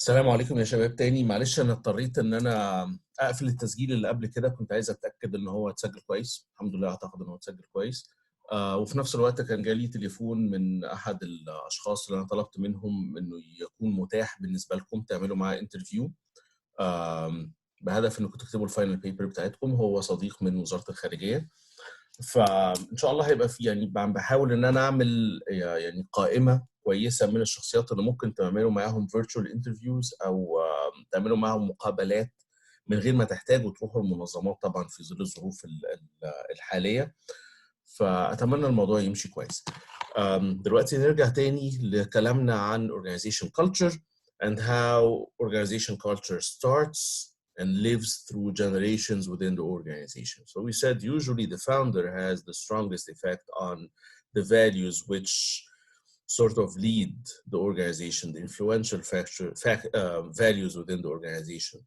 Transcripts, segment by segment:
السلام عليكم يا شباب تاني. معلش انا اضطريت ان انا اقفل التسجيل اللي قبل كده. كنت عايز اتاكد ان هو اتسجل كويس. الحمد لله اعتقد ان هو اتسجل كويس. وفي نفس الوقت كان جالي تليفون من احد الاشخاص اللي انا طلبت منهم انه يكون متاح بالنسبه لكم تعملوا معاه انترفيو بهدف انكم تكتبوا الفاينل بيبر بتاعتكم. هو صديق من وزاره الخارجيه، فان شاء الله هيبقى في بحاول ان انا اعمل قائمه كويسه من الشخصيات اللي ممكن تعملوا معاهم virtual interviews او تعملوا معاهم مقابلات من غير ما تحتاجوا تروحوا المنظمات طبعا في ظل الظروف الحاليه. فاتمنى الموضوع يمشي كويس. دلوقتي نرجع تاني لكلامنا عن organization culture and how organization culture starts and lives through generations within the organization. So we said usually the founder has the strongest effect on the values which sort of lead the organization, the influential values within the organization,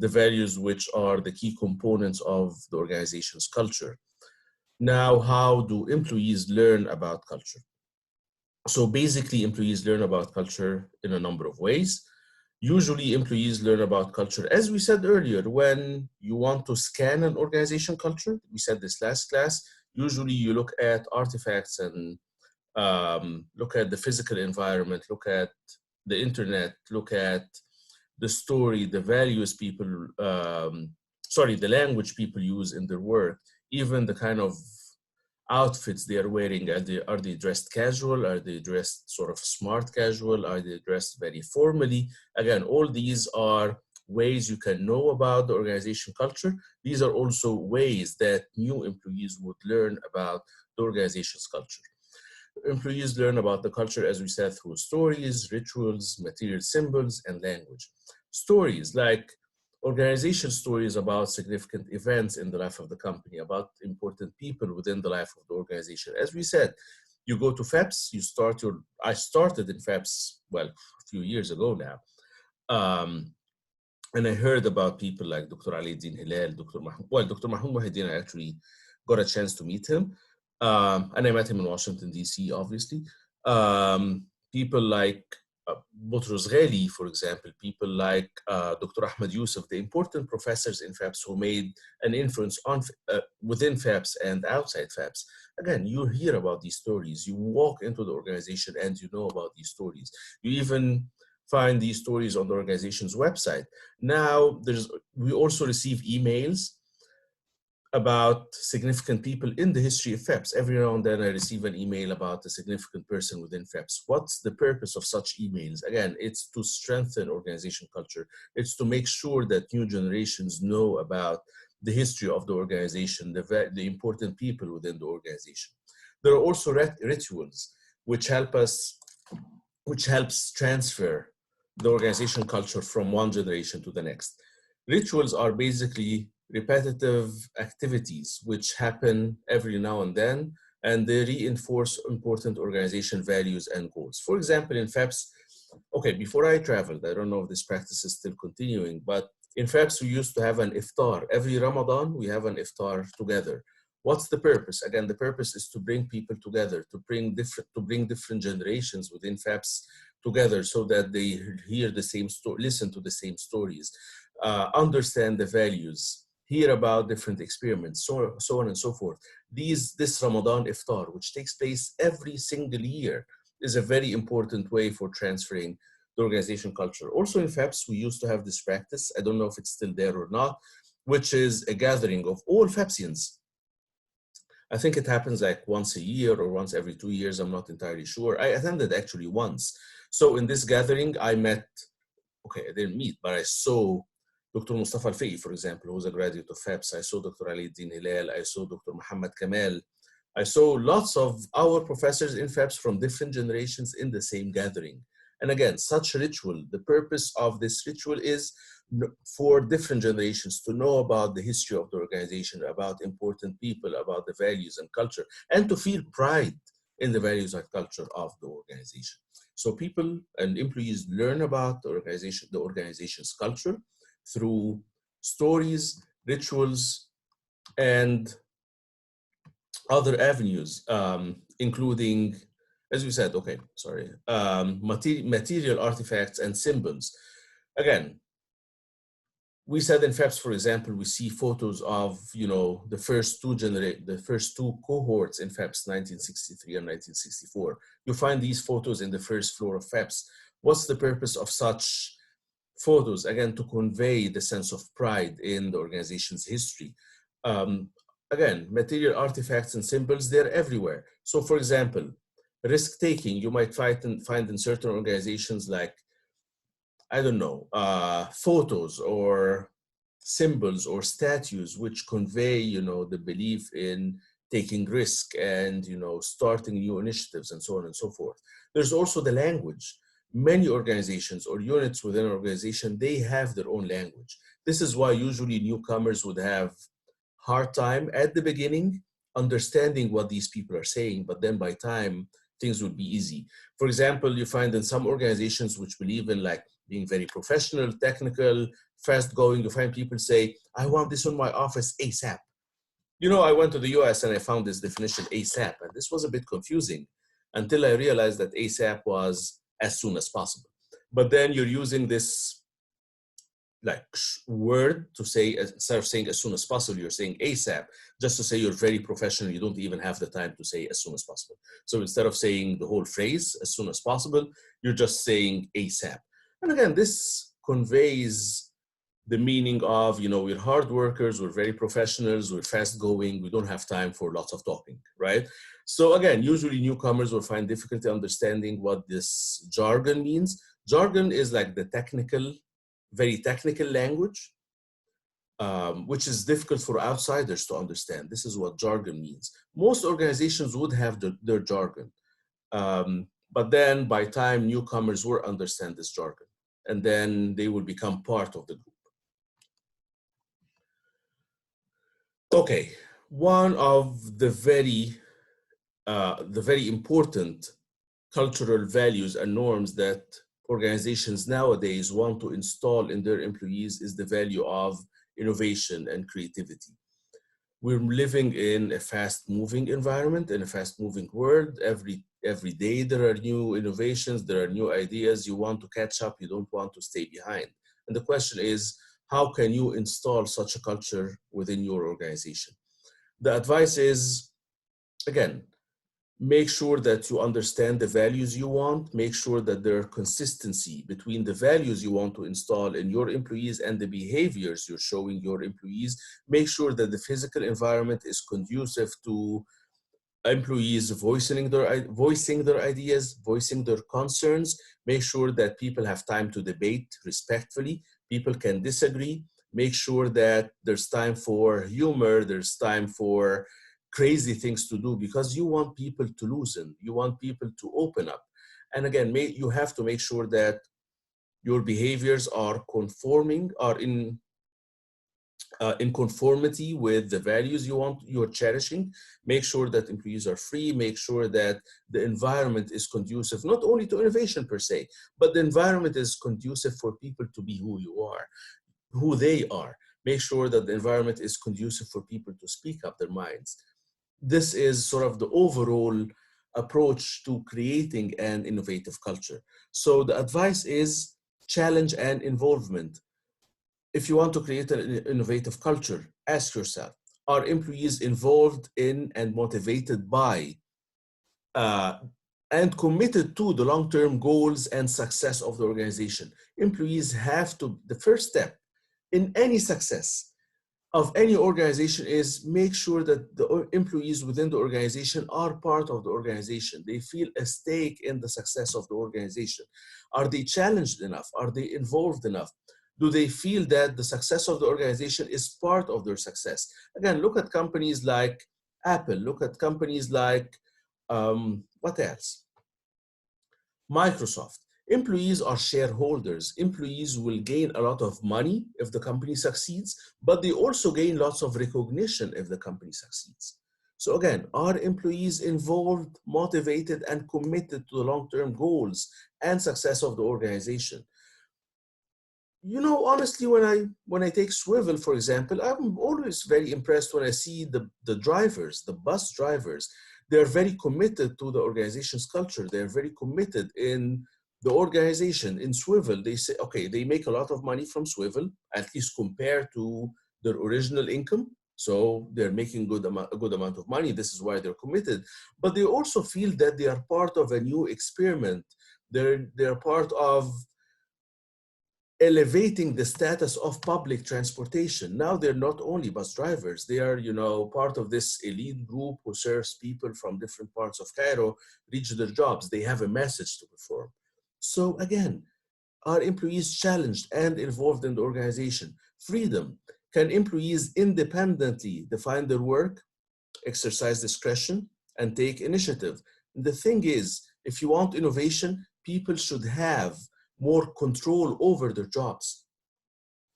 the values which are the key components of the organization's culture. Now, how do employees learn about culture? So basically, employees learn about culture in a number of ways. Usually, employees learn about culture, as we said earlier, when you want to scan an organization culture. We said this last class. Usually, you look at artifacts and look at the physical environment, look at the internet, look at the story, the values people, the language people use in their work, even the kind of outfits they are wearing. Are they dressed casual? Are they dressed sort of smart casual? Are they dressed very formally? Again, all these are ways you can know about the organization culture. These are also ways that new employees would learn about the organization's culture. Employees learn about the culture, as we said, through stories, rituals, material symbols, and language. Stories like organization stories about significant events in the life of the company, about important people within the life of the organization. As we said, you go to FEPS, I started in FEPS, well, a few years ago now. And I heard about people like Dr. Alaa-22, Dr. Mahmoud Mohideen, I actually got a chance to meet him. And I met him in Washington, D.C., obviously. People like Boutros Ghali, for example, people like Dr. Ahmed Youssef, the important professors in FEPS who made an influence on within FEPS and outside FEPS. Again, you hear about these stories. You walk into the organization and you know about these stories. You even find these stories on the organization's website. Now, we also receive emails about significant people in the history of FEPS. Every now and then I receive an email about a significant person within FEPS. What's the purpose of such emails? Again, it's to strengthen organization culture. It's to make sure that new generations know about the history of the organization, the important people within the organization. There are also rituals which helps transfer the organization culture from one generation to the next. Rituals are basically repetitive activities which happen every now and then, and they reinforce important organization values and goals. For example, in FEPS, okay, before I traveled, I don't know if this practice is still continuing, but in FEPS, we used to have an iftar. Every Ramadan, we have an iftar together. What's the purpose? Again, the purpose is to bring people together, to bring different generations within FEPS together so that they hear the same story, listen to the same stories, understand the values, hear about different experiments, so on and so forth. This Ramadan iftar, which takes place every single year, is a very important way for transferring the organization culture. Also in FEPS, we used to have this practice, I don't know if it's still there or not, which is a gathering of all FEPSians. I think it happens like once a year or once every 2 years, I'm not entirely sure. I attended actually once. So in this gathering, I met, okay, I didn't meet, but I saw Dr. Mustafa Al-Fiqi, for example, who's a graduate of FEPS. I saw Dr. Alaa-Din Hilal. I saw Dr. Muhammad Kamal. I saw lots of our professors in FEPS from different generations in the same gathering. And again, such ritual, the purpose of this ritual is for different generations to know about the history of the organization, about important people, about the values and culture, and to feel pride in the values and culture of the organization. So people and employees learn about the organization's culture through stories, rituals, and other avenues, including, as we said, material artifacts and symbols. Again, we said in FEPS, for example, we see photos of, the first two cohorts in FEPS, 1963 and 1964. You find these photos in the first floor of FEPS. What's the purpose of such photos? Again, to convey the sense of pride in the organization's history. Again, material artifacts and symbols, they're everywhere. So for example, risk-taking, you might find in certain organizations like, I don't know, photos or symbols or statues which convey, the belief in taking risk and, starting new initiatives and so on and so forth. There's also the language. Many organizations or units within an organization, they have their own language. This is why usually newcomers would have hard time at the beginning understanding what these people are saying, but then by time, things would be easy. For example, you find in some organizations which believe in like being very professional, technical, fast going, you find people say, I want this on my office ASAP. I went to the US and I found this definition ASAP, and this was a bit confusing until I realized that ASAP was as soon as possible. But then you're using this like word to say, instead of saying as soon as possible, you're saying ASAP, just to say you're very professional. You don't even have the time to say as soon as possible. So instead of saying the whole phrase as soon as possible, you're just saying ASAP. And again, this conveys the meaning of, we're hard workers, we're very professionals, we're fast going, we don't have time for lots of talking, right? So again, usually newcomers will find difficulty understanding what this jargon means. Jargon is like the very technical language, which is difficult for outsiders to understand. This is what jargon means. Most organizations would have their jargon, but then by time newcomers will understand this jargon, and then they will become part of the group. Okay, one of the very important cultural values and norms that organizations nowadays want to install in their employees is the value of innovation and creativity. We're living in a fast-moving environment, in a fast-moving world. Every day there are new innovations, there are new ideas. You want to catch up, you don't want to stay behind. And the question is, how can you install such a culture within your organization? The advice is, again, make sure that you understand the values you want, make sure that there are consistency between the values you want to install in your employees and the behaviors you're showing your employees. Make sure that the physical environment is conducive to employees voicing their ideas, voicing their concerns. Make sure that people have time to debate respectfully. People can disagree. Make sure that there's time for humor, there's time for crazy things to do, because you want people to loosen, you want people to open up. And again, you have to make sure that your behaviors are in conformity with the values you're cherishing. Make sure that employees are free. Make sure that the environment is conducive, not only to innovation per se, but the environment is conducive for people to be who they are. Make sure that the environment is conducive for people to speak up their minds. This is sort of the overall approach to creating an innovative culture. So the advice is challenge and involvement. If you want to create an innovative culture, ask yourself, are employees involved in and motivated by and committed to the long-term goals and success of the organization? Employees have to, the first step in any success of any organization is make sure that the employees within the organization are part of the organization. They feel a stake in the success of the organization. Are they challenged enough? Are they involved enough? Do they feel that the success of the organization is part of their success? Again, look at companies like Apple, look at companies like, what else? Microsoft. Employees are shareholders. Employees will gain a lot of money if the company succeeds, but they also gain lots of recognition if the company succeeds. So again, are employees involved, motivated, and committed to the long-term goals and success of the organization? You know, honestly, when I take Swivel, for example, I'm always very impressed when I see the drivers, the bus drivers. They're very committed to the organization's culture. They're very committed in The organization in Swivel, they say, okay, they make a lot of money from Swivel, at least compared to their original income. So they're making a good amount of money. This is why they're committed. But they also feel that they are part of a new experiment. They're part of elevating the status of public transportation. Now they're not only bus drivers, they are, part of this elite group who serves people from different parts of Cairo, reach their jobs. They have a message to perform. So again, are employees challenged and involved in the organization? Freedom. Can employees independently define their work, exercise discretion, and take initiative? The thing is, if you want innovation, people should have more control over their jobs.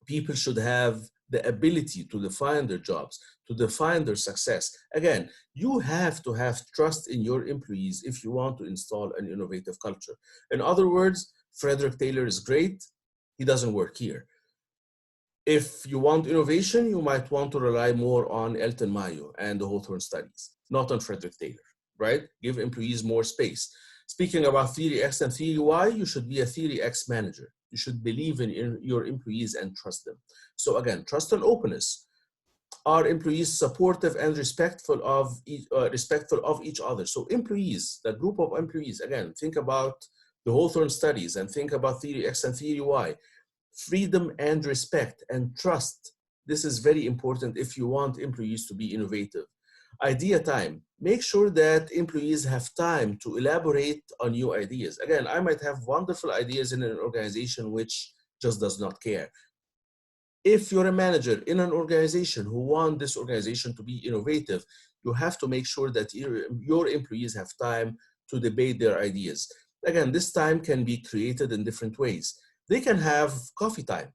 People should have the ability to define their jobs, to define their success. Again, you have to have trust in your employees if you want to install an innovative culture. In other words, Frederick Taylor is great, he doesn't work here. If you want innovation, you might want to rely more on Elton Mayo and the Hawthorne studies, not on Frederick Taylor, right? Give employees more space. Speaking about theory X and theory Y, you should be a theory X manager. You should believe in your employees and trust them. So again, trust and openness. Are employees supportive and respectful of each other? So employees, that group of employees, again, think about the Hawthorne studies and think about theory X and theory Y. Freedom and respect and trust. This is very important if you want employees to be innovative. Idea time. Make sure that employees have time to elaborate on new ideas. Again, I might have wonderful ideas in an organization which just does not care. If you're a manager in an organization who want this organization to be innovative, you have to make sure that your employees have time to debate their ideas. Again, this time can be created in different ways. They can have coffee time.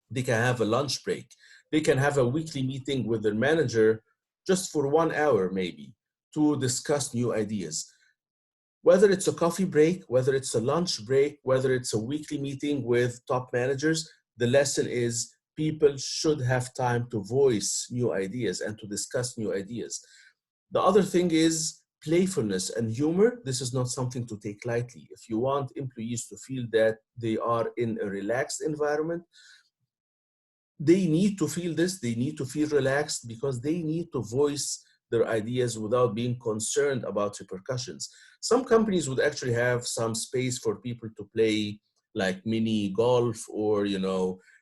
They can have a lunch break. They can have a weekly meeting with their manager just for 1 hour maybe to discuss new ideas. Whether it's a coffee break, whether it's a lunch break, whether it's a weekly meeting with top managers, the lesson is people should have time to voice new ideas and to discuss new ideas. The other thing is playfulness and humor. This is not something to take lightly. If you want employees to feel that they are in a relaxed environment, they need to feel this, they need to feel relaxed because they need to voice their ideas without being concerned about repercussions. Some companies would actually have some space for people to play like mini golf, or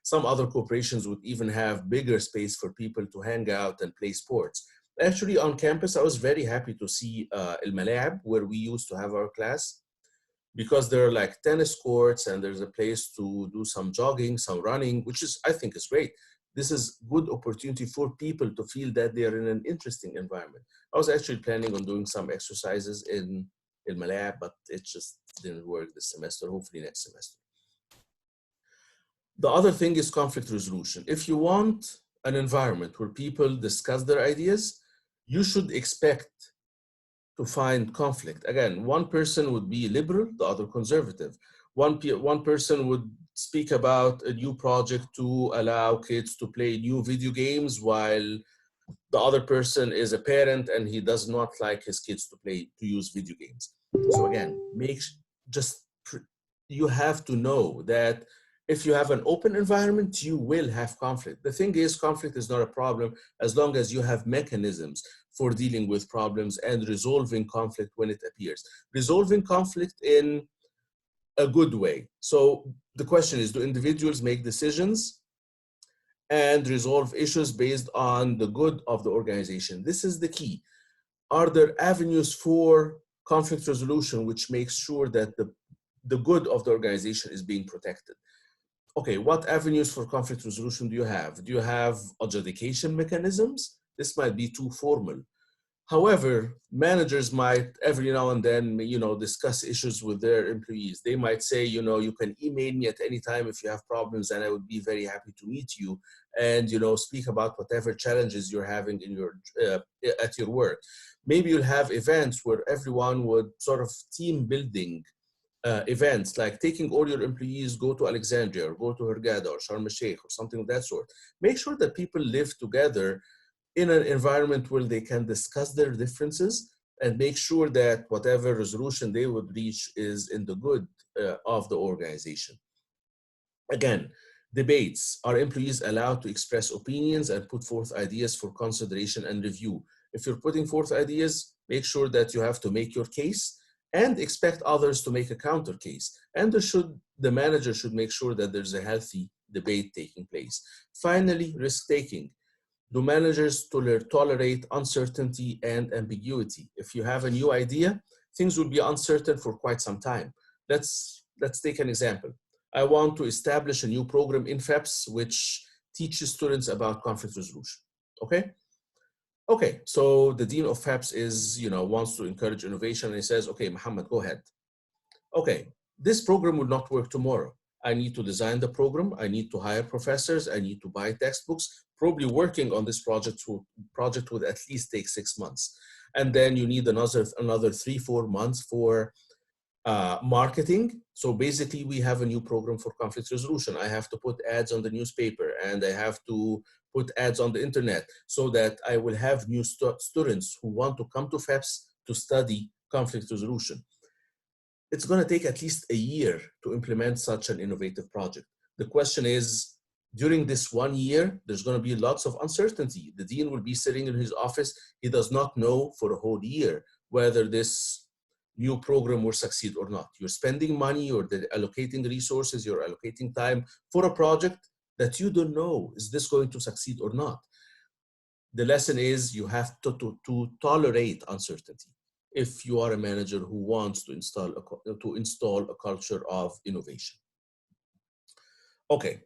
some other corporations would even have bigger space for people to hang out and play sports. Actually, on campus, I was very happy to see El Malab, where we used to have our class, because there are like tennis courts and there's a place to do some jogging, some running, which I think is great. This is good opportunity for people to feel that they are in an interesting environment. I was actually planning on doing some exercises in El Malab, but it just didn't work this semester, hopefully next semester. The other thing is conflict resolution. If you want an environment where people discuss their ideas, you should expect to find conflict. Again, one person would be liberal, the other conservative. One person would speak about a new project to allow kids to play new video games, while the other person is a parent and he does not like his kids to use video games. So again, you have to know that if you have an open environment, you will have conflict. The thing is, conflict is not a problem as long as you have mechanisms for dealing with problems and resolving conflict when it appears. Resolving conflict in a good way. So the question is, do individuals make decisions and resolve issues based on the good of the organization? This is the key. Are there avenues for conflict resolution which makes sure that the good of the organization is being protected? Okay, what avenues for conflict resolution do you have? Do you have adjudication mechanisms? This might be too formal. However, managers might every now and then, discuss issues with their employees. They might say, you can email me at any time if you have problems, and I would be very happy to meet you and, speak about whatever challenges you're having at your work. Maybe you'll have events where everyone would sort of team building events, like taking all your employees, go to Alexandria or go to Hurghada or Sharm el-Sheikh or something of that sort. Make sure that people live together in an environment where they can discuss their differences and make sure that whatever resolution they would reach is in the good of the organization. Again, debates. Are employees allowed to express opinions and put forth ideas for consideration and review? If you're putting forth ideas, make sure that you have to make your case and expect others to make a counter case. And the manager should make sure that there's a healthy debate taking place. Finally, risk-taking. Do managers tolerate uncertainty and ambiguity? If you have a new idea, things will be uncertain for quite some time. Let's take an example. I want to establish a new program in FEPS which teaches students about conflict resolution. Okay? Okay, so the dean of FEPS wants to encourage innovation, and he says, okay, Mohammed, go ahead. Okay, this program will not work tomorrow. I need to design the program. I need to hire professors. I need to buy textbooks. Probably working on this project would at least take 6 months. And then you need another 3-4 months for marketing. So basically we have a new program for conflict resolution. I have to put ads on the newspaper, and I have to put ads on the internet so that I will have new students who want to come to FEPS to study conflict resolution. It's going to take at least a year to implement such an innovative project. The question is, during this 1 year, there's going to be lots of uncertainty. The dean will be sitting in his office. He does not know for a whole year whether this new program will succeed or not. You're spending money, or allocating resources, you're allocating time for a project that you don't know, is this going to succeed or not? The lesson is you have to tolerate uncertainty if you are a manager who wants to install a culture of innovation. Okay.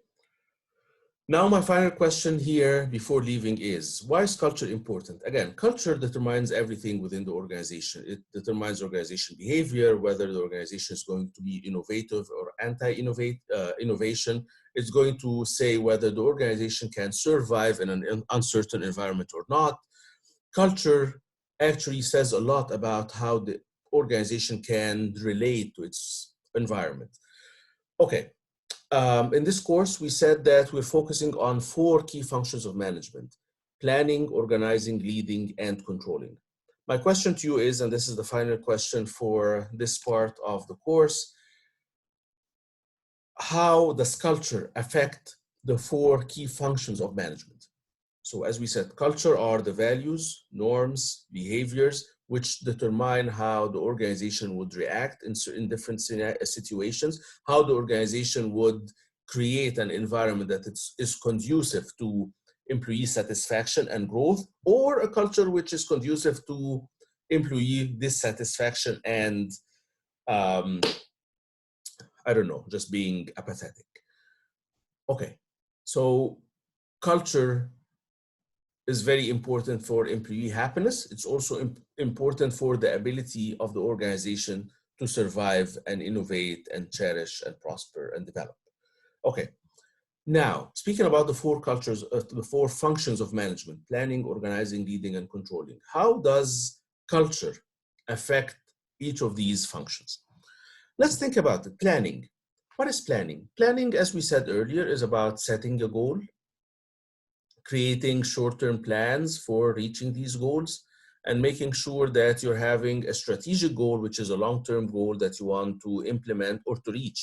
Now, my final question here before leaving is, why is culture important? Again, culture determines everything within the organization. It determines organization behavior, whether the organization is going to be innovative or anti-innovation. It's going to say whether the organization can survive in an uncertain environment or not. Culture actually says a lot about how the organization can relate to its environment. Okay. In this course, we said that we're focusing on 4 key functions of management: planning, organizing, leading, and controlling. My question to you is, and this is the final question for this part of the course, how does culture affect the 4 key functions of management? So as we said, culture are the values, norms, behaviors, which determine how the organization would react in different situations, how the organization would create an environment that is conducive to employee satisfaction and growth, or a culture which is conducive to employee dissatisfaction and, I don't know, just being apathetic. Okay, so culture is very important for employee happiness. It's also important for the ability of the organization to survive and innovate and cherish and prosper and develop. Okay, now speaking about the 4 cultures, the 4 functions of management: planning, organizing, leading, and controlling. How does culture affect each of these functions? Let's think about it. Planning. What is planning? Planning, as we said earlier, is about setting a goal, creating short-term plans for reaching these goals, and making sure that you're having a strategic goal, which is a long-term goal that you want to implement or to reach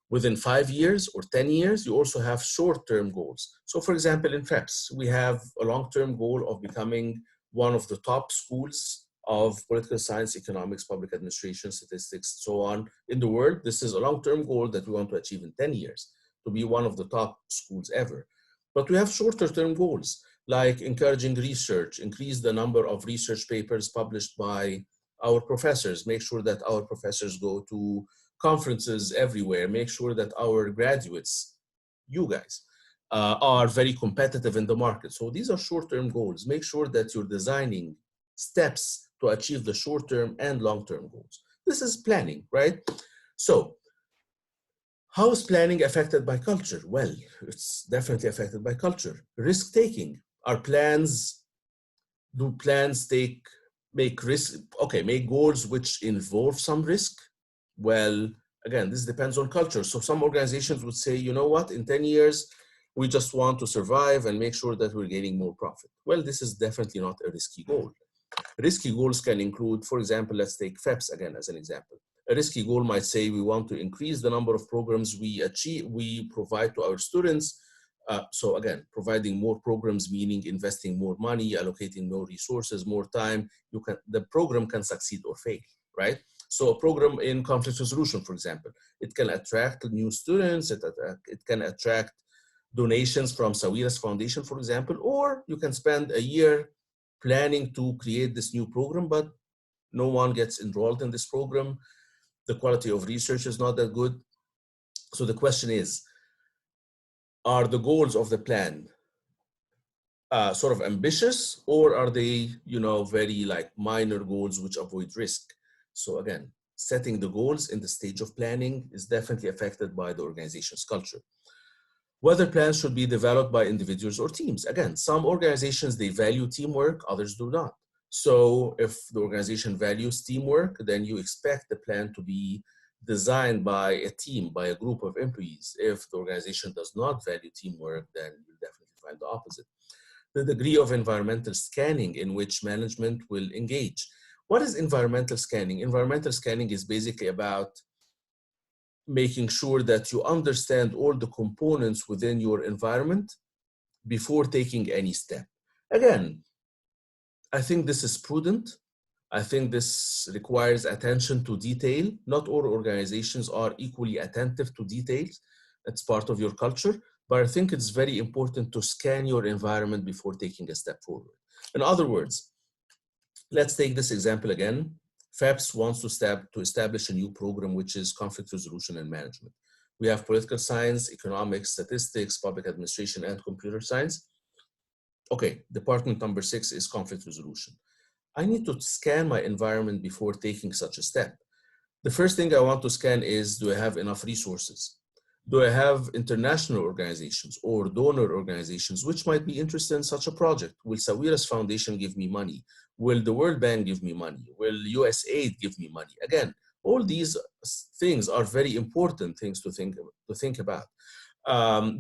within 5 years or 10 years. You also have short-term goals. So for example, in FEPS, we have a long-term goal of becoming one of the top schools of political science, economics, public administration, statistics, so on in the world. This is a long-term goal that we want to achieve in 10 years, to be one of the top schools ever. But we have shorter term goals, like encouraging research, increase the number of research papers published by our professors, make sure that our professors go to conferences everywhere, make sure that our graduates, you guys, are very competitive in the market. So these are short-term goals. Make sure that you're designing steps to achieve the short-term and long-term goals. This is planning, right? So, how is planning affected by culture? Well, it's definitely affected by culture. Risk-taking. Do plans make goals which involve some risk? Well, again, this depends on culture. So some organizations would say, you know what, in 10 years, we just want to survive and make sure that we're gaining more profit. Well, this is definitely not a risky goal. Risky goals can include, for example, let's take FEPS again as an example. A risky goal might say we want to increase the number of programs we provide to our students. So again, providing more programs, meaning investing more money, allocating more resources, more time, the program can succeed or fail, right? So a program in conflict resolution, for example, it can attract new students, it can attract donations from Sawira's Foundation, for example, or you can spend a year planning to create this new program, but no one gets enrolled in this program. The quality of research is not that good. So the question is, are the goals of the plan sort of ambitious, or are they, very like minor goals which avoid risk? So again, setting the goals in the stage of planning is definitely affected by the organization's culture. Whether plans should be developed by individuals or teams. Again, some organizations, they value teamwork, others do not. So if the organization values teamwork, then you expect the plan to be designed by a team, by a group of employees. If the organization does not value teamwork, then you'll definitely find the opposite. The degree of environmental scanning in which management will engage. What is environmental scanning? Environmental scanning is basically about making sure that you understand all the components within your environment before taking any step. Again, I think this is prudent. I think this requires attention to detail. Not all organizations are equally attentive to details. It's part of your culture, but I think it's very important to scan your environment before taking a step forward. In other words, let's take this example again. FAPS wants to establish a new program, which is conflict resolution and management. We have political science, economics, statistics, public administration, and computer science. Okay, department number 6 is conflict resolution. I need to scan my environment before taking such a step. The first thing I want to scan is, do I have enough resources? Do I have international organizations or donor organizations which might be interested in such a project? Will Sawira's Foundation give me money? Will the World Bank give me money? Will USAID give me money? Again, all these things are very important things to think about.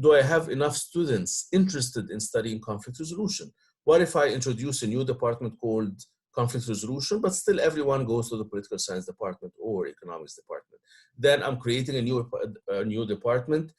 Do I have enough students interested in studying conflict resolution? What if I introduce a new department called conflict resolution, but still everyone goes to the political science department or economics department? Then I'm creating a new department,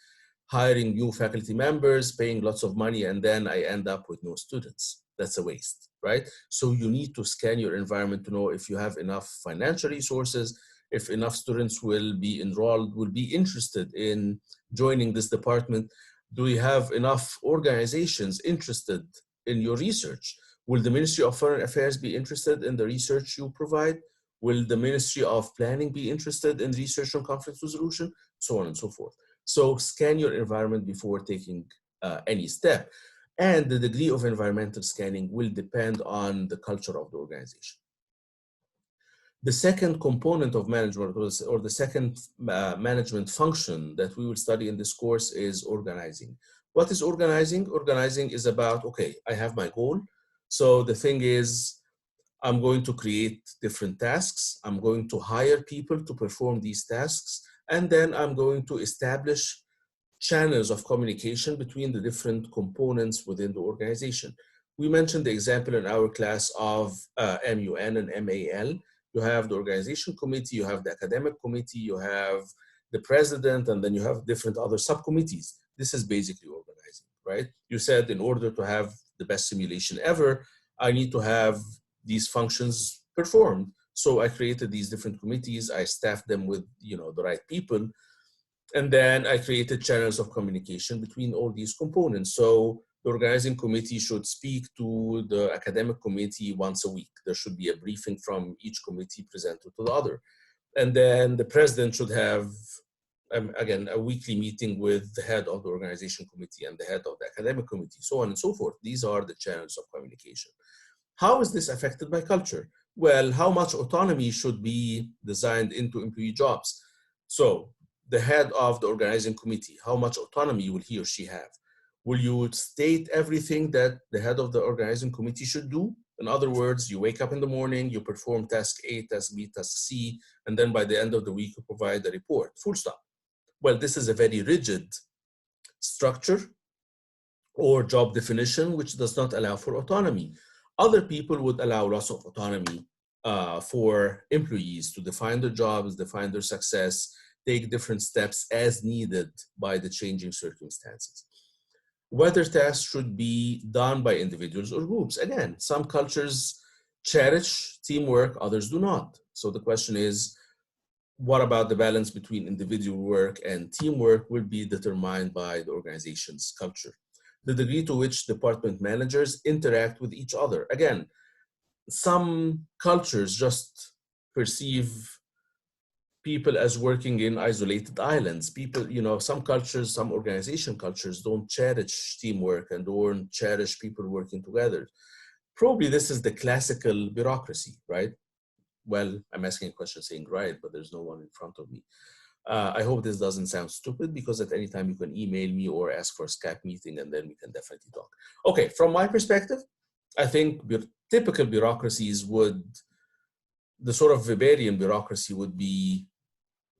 hiring new faculty members, paying lots of money, and then I end up with no students. That's a waste, right? So you need to scan your environment to know if you have enough financial resources, if enough students will be enrolled, will be interested in joining this department. Do you have enough organizations interested in your research? Will the Ministry of Foreign Affairs be interested in the research you provide? Will the Ministry of Planning be interested in research on conflict resolution? So on and so forth. So scan your environment before taking any step. And the degree of environmental scanning will depend on the culture of the organization. The second component of management, or the second management function that we will study in this course, is organizing. What is organizing? Organizing is about, okay, I have my goal. So the thing is, I'm going to create different tasks. I'm going to hire people to perform these tasks. And then I'm going to establish channels of communication between the different components within the organization. We mentioned the example in our class of MUN and MAL. You have the organization committee, you have the academic committee, you have the president, and then you have different other subcommittees. This is basically organizing, right? You said in order to have the best simulation ever, I need to have these functions performed. So I created these different committees, I staffed them with the right people, and then I created channels of communication between all these components. So the organizing committee should speak to the academic committee once a week. There should be a briefing from each committee presented to the other. And then the president should have, again, a weekly meeting with the head of the organization committee and the head of the academic committee, so on and so forth. These are the channels of communication. How is this affected by culture? Well, how much autonomy should be designed into employee jobs? So the head of the organizing committee, how much autonomy will he or she have? Will you state everything that the head of the organizing committee should do? In other words, you wake up in the morning, you perform task A, task B, task C, and then by the end of the week, you provide a report, full stop. Well, this is a very rigid structure or job definition, which does not allow for autonomy. Other people would allow lots of autonomy for employees to define their jobs, define their success, take different steps as needed by the changing circumstances. Whether tasks should be done by individuals or groups. Again, some cultures cherish teamwork, others do not. So the question is, what about the balance between individual work and teamwork will be determined by the organization's culture. The degree to which department managers interact with each other. Again, some cultures just perceive people as working in isolated islands. People, some cultures, some organization cultures don't cherish teamwork and don't cherish people working together. Probably this is the classical bureaucracy, right? Well, I'm asking a question saying right, but there's no one in front of me. I hope this doesn't sound stupid, because at any time you can email me or ask for a Skype meeting and then we can definitely talk. Okay, from my perspective, I think typical bureaucracies the sort of Weberian bureaucracy would be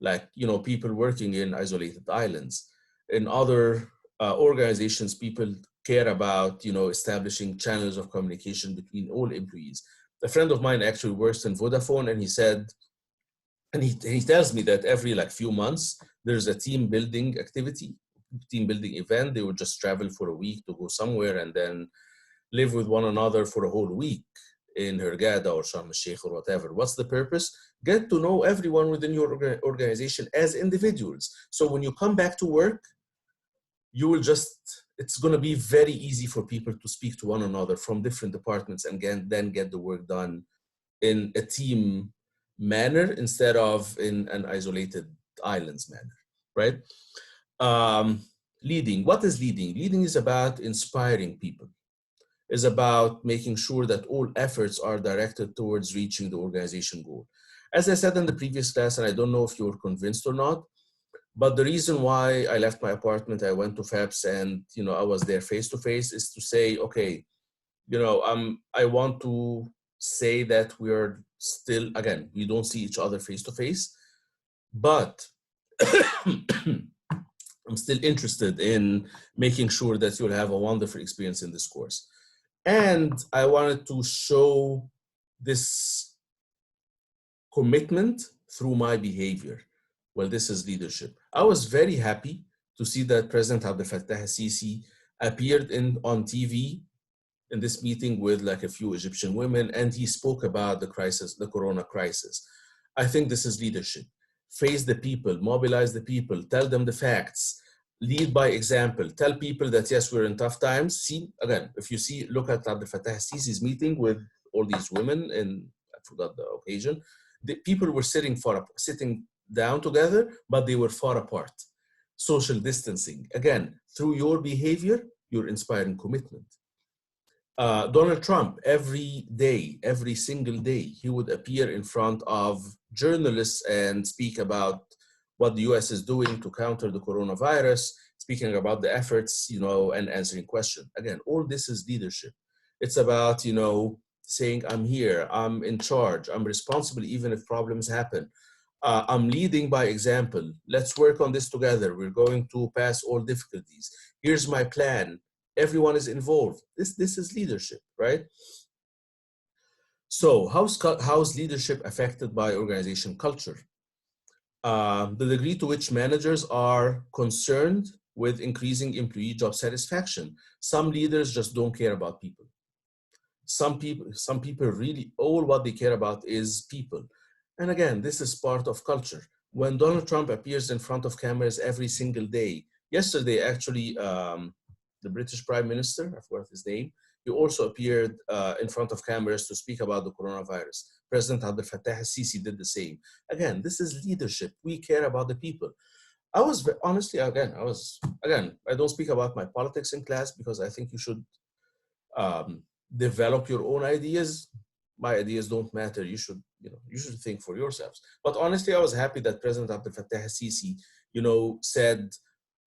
like, people working in isolated islands. In other organizations, people care about, establishing channels of communication between all employees. A friend of mine actually works in Vodafone, and he said, and he tells me that every few months, there's a team building activity, team building event. They would just travel for a week to go somewhere and then live with one another for a whole week in Hurghada or Sharm el-Sheikh or whatever. What's the purpose? Get to know everyone within your organization as individuals. So when you come back to work, it's going to be very easy for people to speak to one another from different departments and then get the work done in a team manner instead of in an isolated islands manner, right? Leading. What is leading? Leading is about inspiring people. Is about making sure that all efforts are directed towards reaching the organization goal. As I said in the previous class, and I don't know if you're convinced or not, but the reason why I left my apartment, I went to FAPS, and I was there face to face, is to say, okay, I want to say that we are still, again, we don't see each other face to face, but I'm still interested in making sure that you'll have a wonderful experience in this course. And I wanted to show this commitment through my behavior. Well, this is leadership. I was very happy to see that President Abdel Fattah al-Sisi appeared on TV in this meeting with a few Egyptian women, and he spoke about the crisis, the corona crisis. I think this is leadership. Face the people, mobilize the people, tell them the facts, lead by example, tell people that yes, we're in tough times. See, again, if you look at Abdel Fattah al-Sisi's meeting with all these women, and I forgot the occasion, the people were sitting down together, but they were far apart. Social distancing. Again, through your behavior, you're inspiring commitment. Donald Trump, every day, every single day, he would appear in front of journalists and speak about what the US is doing to counter the coronavirus, speaking about the efforts, and answering questions. Again, all this is leadership. It's about, saying, I'm here, I'm in charge, I'm responsible even if problems happen. I'm leading by example. Let's work on this together. We're going to pass all difficulties. Here's my plan. Everyone is involved. This is leadership, right? So how's leadership affected by organization culture? The degree to which managers are concerned with increasing employee job satisfaction. Some leaders just don't care about people. Some people really, all what they care about is people. And again, this is part of culture. When Donald Trump appears in front of cameras every single day, yesterday actually, the British Prime Minister, I forgot his name, he also appeared in front of cameras to speak about the coronavirus. President Abdel Fattah al-Sisi did the same. Again, this is leadership. We care about the people. I don't speak about my politics in class because I think you should develop your own ideas. My ideas don't matter. You should think for yourselves. But honestly, I was happy that President Abdel Fattah al-Sisi, said,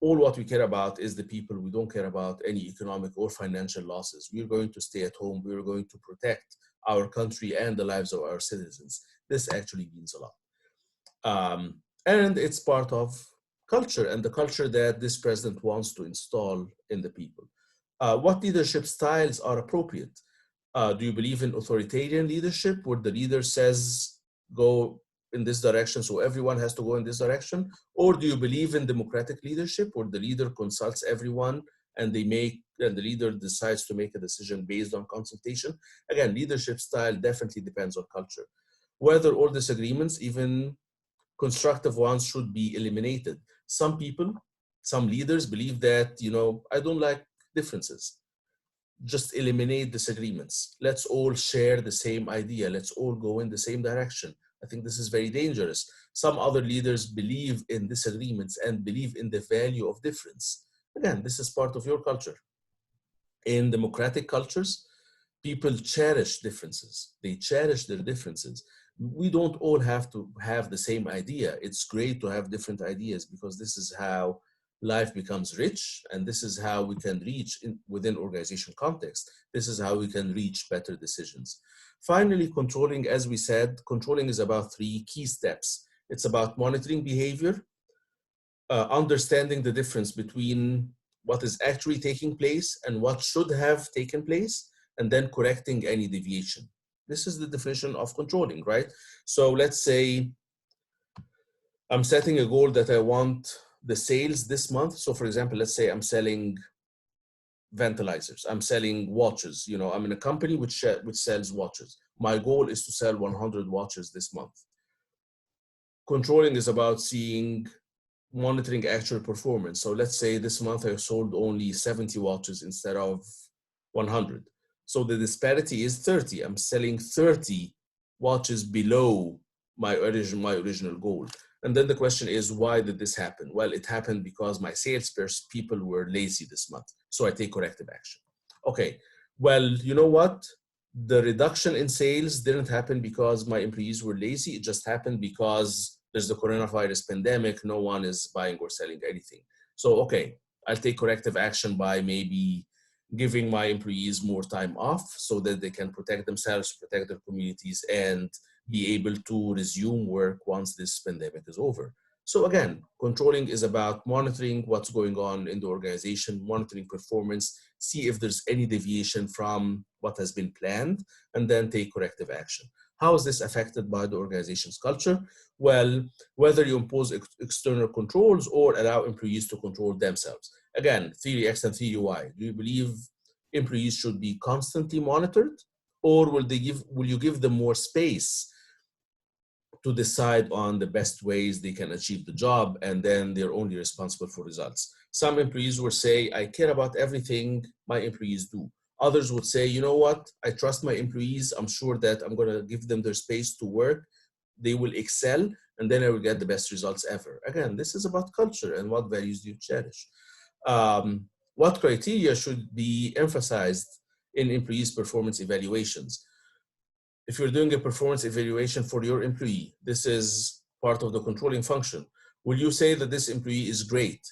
all what we care about is the people. We don't care about any economic or financial losses. We're going to stay at home. We're going to protect our country and the lives of our citizens. This actually means a lot. And it's part of culture, and the culture that this president wants to install in the people. What leadership styles are appropriate? Do you believe in authoritarian leadership where the leader says go in this direction, so everyone has to go in this direction? Or do you believe in democratic leadership where the leader consults everyone and the leader decides to make a decision based on consultation? Again, leadership style definitely depends on culture. Whether all disagreements, even constructive ones, should be eliminated. Some people, some leaders believe that, I don't like differences. Just eliminate disagreements. Let's all share the same idea. Let's all go in the same direction. I think this is very dangerous. Some other leaders believe in disagreements and believe in the value of difference. Again, this is part of your culture. In democratic cultures, people cherish differences. They cherish their differences. We don't all have to have the same idea. It's great to have different ideas because this is how life becomes rich, and this is how we can reach within organization context. This is how we can reach better decisions. Finally, controlling, as we said, controlling is about 3 key steps. It's about monitoring behavior, understanding the difference between what is actually taking place and what should have taken place, and then correcting any deviation. This is the definition of controlling, right? So let's say I'm setting a goal that I want the sales this month. So for example, let's say I'm selling ventilators, I'm selling watches. I'm in a company which sells watches. My goal is to sell 100 watches this month. Controlling is about monitoring actual performance. So let's say this month I sold only 70 watches instead of 100. So the disparity is 30. I'm selling 30 watches below my original goal. And then the question is, why did this happen? Well, it happened because my sales people were lazy this month. So I take corrective action. Okay, well, you know what? The reduction in sales didn't happen because my employees were lazy. It just happened because there's the coronavirus pandemic. No one is buying or selling anything. So, okay, I'll take corrective action by maybe giving my employees more time off so that they can protect themselves, protect their communities, and be able to resume work once this pandemic is over. So again, controlling is about monitoring what's going on in the organization, monitoring performance, see if there's any deviation from what has been planned, and then take corrective action. How is this affected by the organization's culture? Well, whether you impose external controls or allow employees to control themselves. Again, theory X and theory Y. Do you believe employees should be constantly monitored, or will you give them more space to decide on the best ways they can achieve the job, and then they're only responsible for results? Some employees will say, I care about everything my employees do. Others would say, you know what, I trust my employees. I'm sure that I'm going to give them their space to work. They will excel, and then I will get the best results ever. Again, this is about culture and what values do you cherish. What criteria should be emphasized in employees' performance evaluations? If you're doing a performance evaluation for your employee, this is part of the controlling function. Will you say that this employee is great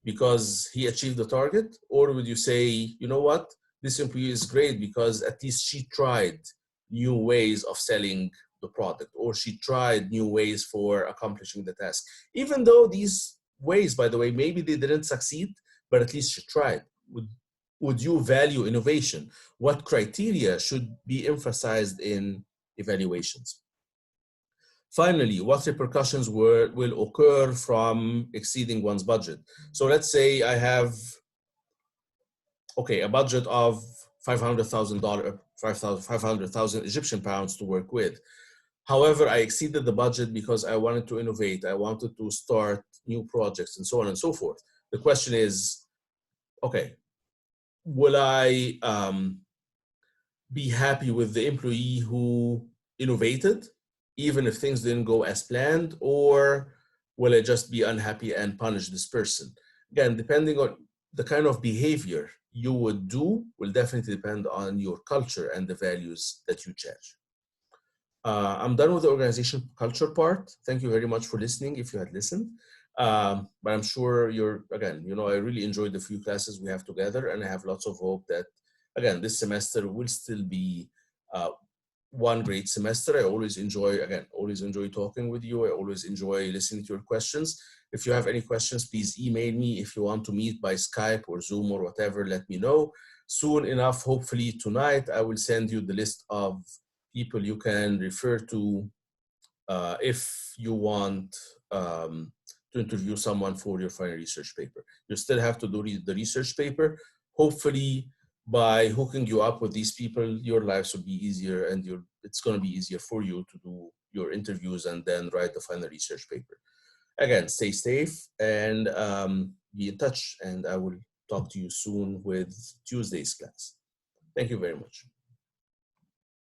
because he achieved the target? Or would you say, you know what, this employee is great because at least she tried new ways of selling the product, or she tried new ways for accomplishing the task? Even though these ways, by the way, maybe they didn't succeed, but at least she tried. Would you value innovation? What criteria should be emphasized in evaluations? Finally, what repercussions will occur from exceeding one's budget? So let's say I have, a budget of $500,000, 500,000 Egyptian pounds to work with. However, I exceeded the budget because I wanted to innovate. I wanted to start new projects and so on and so forth. The question is, okay, will I be happy with the employee who innovated, even if things didn't go as planned, or will I just be unhappy and punish this person? Again, depending on the kind of behavior you would do will definitely depend on your culture and the values that you cherish. I'm done with the organization culture part. Thank you very much for listening, if you had listened. But I'm sure I really enjoyed the few classes we have together, and I have lots of hope that, again, this semester will still be one great semester. I always enjoy, again, always enjoy talking with you. I always enjoy listening to your questions. If you have any questions, please email me. If you want to meet by Skype or Zoom or whatever, let me know. Soon enough, hopefully tonight, I will send you the list of people you can refer to if you want to interview someone for your final research paper. You still have to do the research paper. Hopefully, by hooking you up with these people, your lives will be easier, and it's going to be easier for you to do your interviews and then write the final research paper. Again, stay safe and be in touch, and I will talk to you soon with Tuesday's class. Thank you very much.